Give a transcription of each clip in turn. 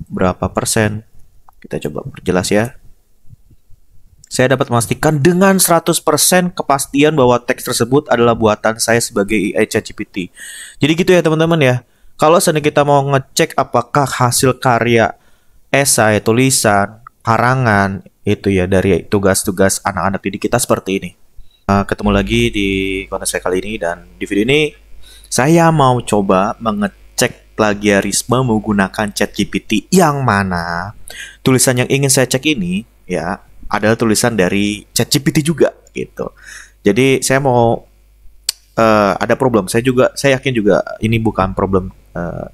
berapa persen. Kita coba perjelas ya. Saya dapat memastikan dengan 100% kepastian bahwa teks tersebut adalah buatan saya sebagai AI ChatGPT. Jadi gitu ya teman-teman ya. Kalau seandainya kita mau ngecek apakah hasil karya, esai, tulisan, karangan itu ya dari tugas-tugas anak-anak didik kita seperti ini. Ketemu lagi di konten saya kali ini, dan di video ini saya mau coba mengecek plagiarisme menggunakan ChatGPT, yang mana tulisan yang ingin saya cek ini ya adalah tulisan dari ChatGPT juga gitu. Jadi saya mau ada problem. Saya yakin juga ini bukan problem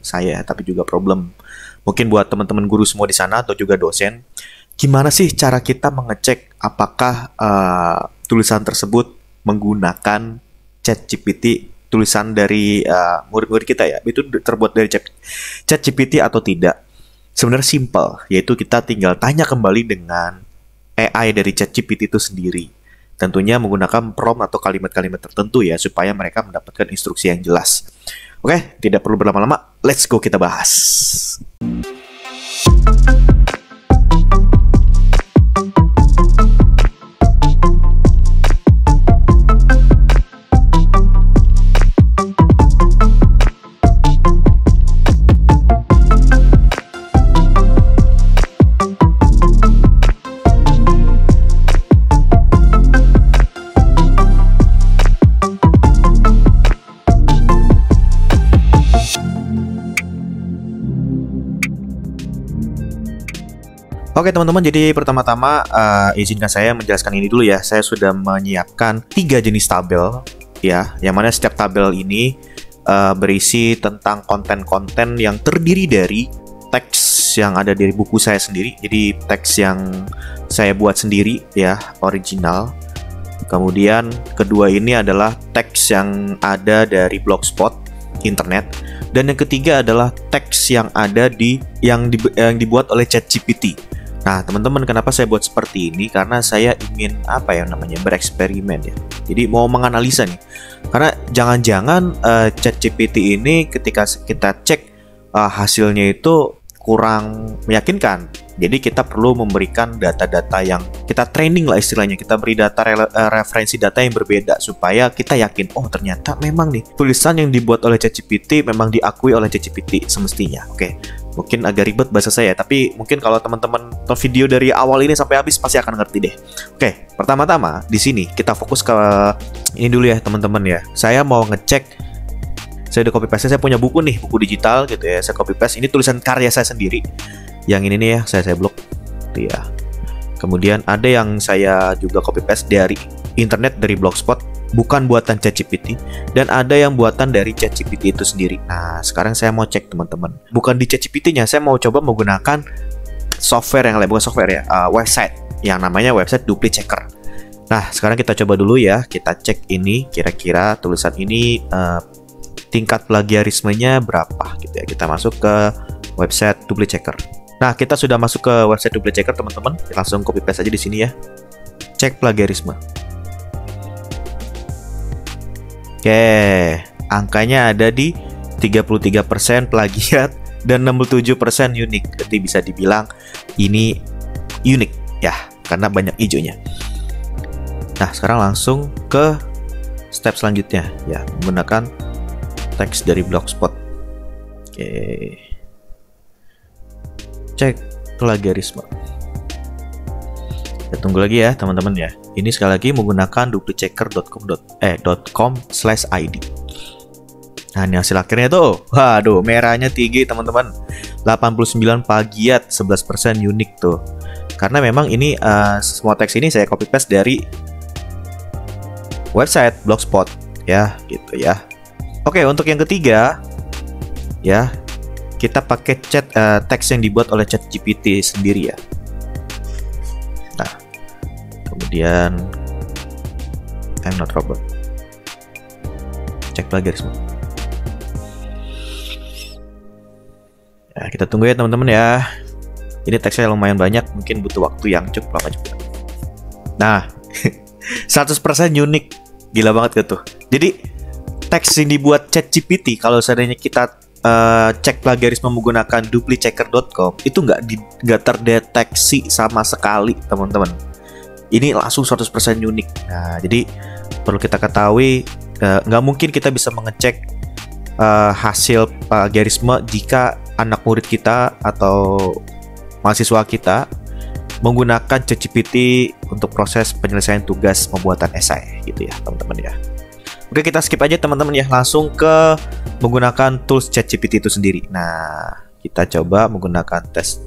saya, tapi juga problem mungkin buat teman-teman guru semua di sana atau juga dosen. Gimana sih cara kita mengecek apakah tulisan tersebut menggunakan ChatGPT, tulisan dari murid-murid kita ya, itu terbuat dari ChatGPT atau tidak? Sebenarnya simple, yaitu kita tinggal tanya kembali dengan AI dari ChatGPT itu sendiri. Tentunya menggunakan prompt atau kalimat-kalimat tertentu ya, supaya mereka mendapatkan instruksi yang jelas. Oke, tidak perlu berlama-lama, let's go kita bahas. Oke teman-teman, jadi pertama-tama izinkan saya menjelaskan ini dulu ya. Saya sudah menyiapkan 3 jenis tabel ya, yang mana setiap tabel ini berisi tentang konten-konten yang terdiri dari teks yang ada dari buku saya sendiri. Jadi teks yang saya buat sendiri ya, original. Kemudian kedua ini adalah teks yang ada dari blogspot, internet. Dan yang ketiga adalah teks yang ada yang dibuat oleh ChatGPT. Nah, teman-teman, kenapa saya buat seperti ini? Karena saya ingin bereksperimen ya. Jadi mau menganalisa nih. Karena jangan-jangan ChatGPT ini ketika kita cek hasilnya itu kurang meyakinkan. Jadi kita perlu memberikan data-data yang kita training lah istilahnya. Kita beri data referensi data yang berbeda supaya kita yakin, oh ternyata memang nih tulisan yang dibuat oleh ChatGPT memang diakui oleh ChatGPT semestinya. Oke. Mungkin agak ribet bahasa saya, tapi mungkin kalau teman-teman nonton video dari awal ini sampai habis pasti akan ngerti deh. Oke, pertama-tama di sini kita fokus ke ini dulu ya teman-teman ya. Saya mau ngecek, saya udah copy paste, saya punya buku nih, buku digital gitu ya. Saya copy paste, ini tulisan karya saya sendiri. Yang ini nih ya, saya blok tuh ya. Kemudian ada yang saya juga copy paste dari internet, dari blogspot, bukan buatan ChatGPT, dan ada yang buatan dari ChatGPT itu sendiri. Nah, sekarang saya mau cek teman-teman. Bukan di ChatGPT-nya, saya mau coba menggunakan software yang lain, bukan software ya, website yang namanya website DupliChecker. Nah, sekarang kita coba dulu ya, kita cek ini kira-kira tulisan ini tingkat plagiarismenya berapa gitu ya. Kita masuk ke website DupliChecker. Nah, kita sudah masuk ke website DupliChecker teman-teman. Langsung copy paste aja di sini ya. Cek plagiarisme. Oke, angkanya ada di 33% plagiat dan 67% unik. Jadi bisa dibilang ini unik ya, karena banyak hijaunya. Nah, sekarang langsung ke step selanjutnya ya, menggunakan teks dari blogspot. Oke. Cek plagiarisme. Kita tunggu lagi ya teman-teman ya. Ini sekali lagi menggunakan duplichecker.com/id. Nah, ini hasil akhirnya tuh. Waduh, merahnya tinggi teman-teman. 89 plagiat, 11% unik tuh. Karena memang ini semua teks ini saya copy paste dari website blogspot ya, gitu ya. Oke, untuk yang ketiga ya, kita pakai teks yang dibuat oleh ChatGPT sendiri ya. Nah, kemudian I'm not robot. Cek plagiarisme. Ya, kita tunggu ya teman-teman ya. Ini teksnya lumayan banyak, mungkin butuh waktu yang cukup lama juga. Nah, 100% unik. Gila banget gitu. Jadi teks yang dibuat ChatGPT, kalau seandainya kita cek plagiarisme menggunakan duplichecker.com itu nggak terdeteksi sama sekali, teman-teman. Ini langsung 100% unik. Nah, jadi perlu kita ketahui, nggak mungkin kita bisa mengecek hasil plagiarisme jika anak murid kita atau mahasiswa kita menggunakan ChatGPT untuk proses penyelesaian tugas pembuatan esai gitu ya, teman-teman ya. Oke, kita skip aja teman-teman ya, langsung ke menggunakan tools ChatGPT itu sendiri. Nah, kita coba menggunakan tes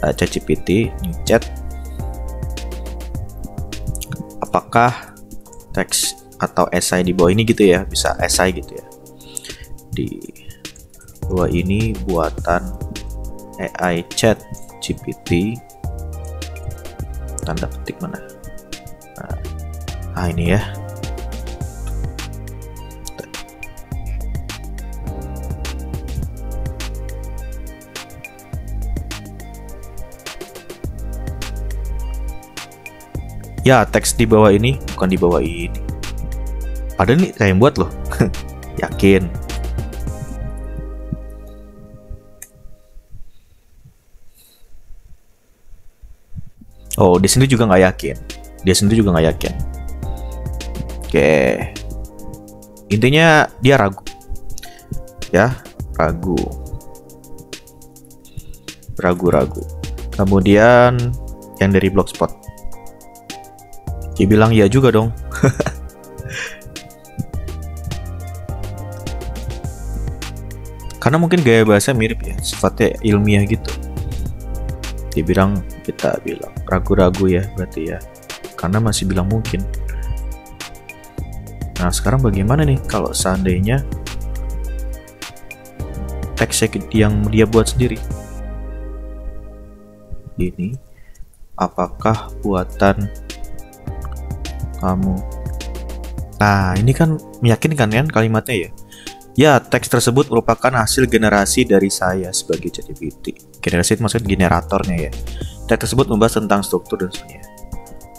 ChatGPT, new chat. Apakah teks atau esai di bawah ini gitu ya, bisa esai gitu ya. Di bawah ini buatan AI ChatGPT, tanda petik mana? Nah, ini ya. Ya, teks di bawah ini, bukan di bawah ini. Padahal nih saya yang buat loh. Yakin. Oh, dia sendiri juga nggak yakin. Oke. Intinya dia ragu. Ya, ragu. Kemudian yang dari Blogspot. Dia bilang iya juga dong. Karena mungkin gaya bahasa mirip ya, sifatnya ilmiah gitu. Dia bilang, kita bilang ragu-ragu ya berarti ya, karena masih bilang mungkin. Nah, sekarang bagaimana nih kalau seandainya teks yang dia buat sendiri ini, apakah buatan kamu? Nah, ini kan meyakinkan kan kalimatnya ya. Ya, teks tersebut merupakan hasil generasi dari saya sebagai ChatGPT. Generasi itu maksudnya generatornya ya. Teks tersebut membahas tentang struktur dan sebagainya.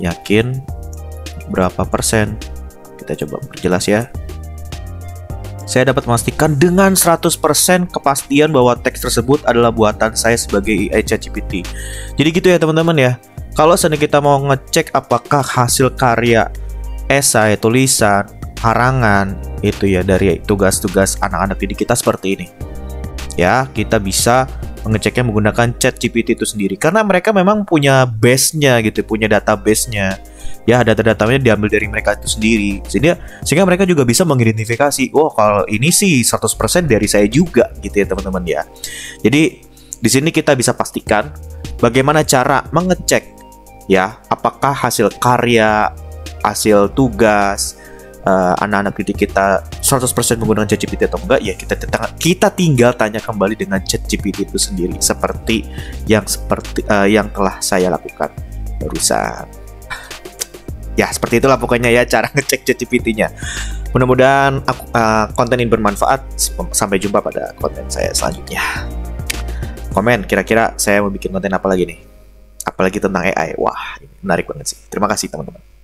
Yakin berapa persen? Kita coba perjelas ya. Saya dapat memastikan dengan 100% kepastian bahwa teks tersebut adalah buatan saya sebagai AI ChatGPT. Jadi gitu ya teman-teman ya. Kalau seandainya kita mau ngecek apakah hasil karya esai, tulisan, harangan itu ya dari tugas-tugas anak-anak didik kita seperti ini. Ya, kita bisa mengeceknya menggunakan ChatGPT itu sendiri karena mereka memang punya base-nya gitu, punya database-nya. Ya, data-datanya diambil dari mereka itu sendiri. Sehingga mereka juga bisa mengidentifikasi, oh kalau ini sih 100% dari saya juga gitu ya teman-teman ya. Jadi di sini kita bisa pastikan bagaimana cara mengecek ya apakah hasil karya, hasil tugas anak-anak didik kita 100% menggunakan ChatGPT atau enggak, ya kita tinggal tanya kembali dengan ChatGPT itu sendiri seperti yang telah saya lakukan barusan. Ya, seperti itulah pokoknya ya cara ngecek ChatGPT-nya. Mudah-mudahan konten ini bermanfaat. Sampai jumpa pada konten saya selanjutnya. Komen kira-kira saya mau bikin konten apa lagi nih? Apalagi tentang AI. Wah, ini menarik banget sih. Terima kasih teman-teman.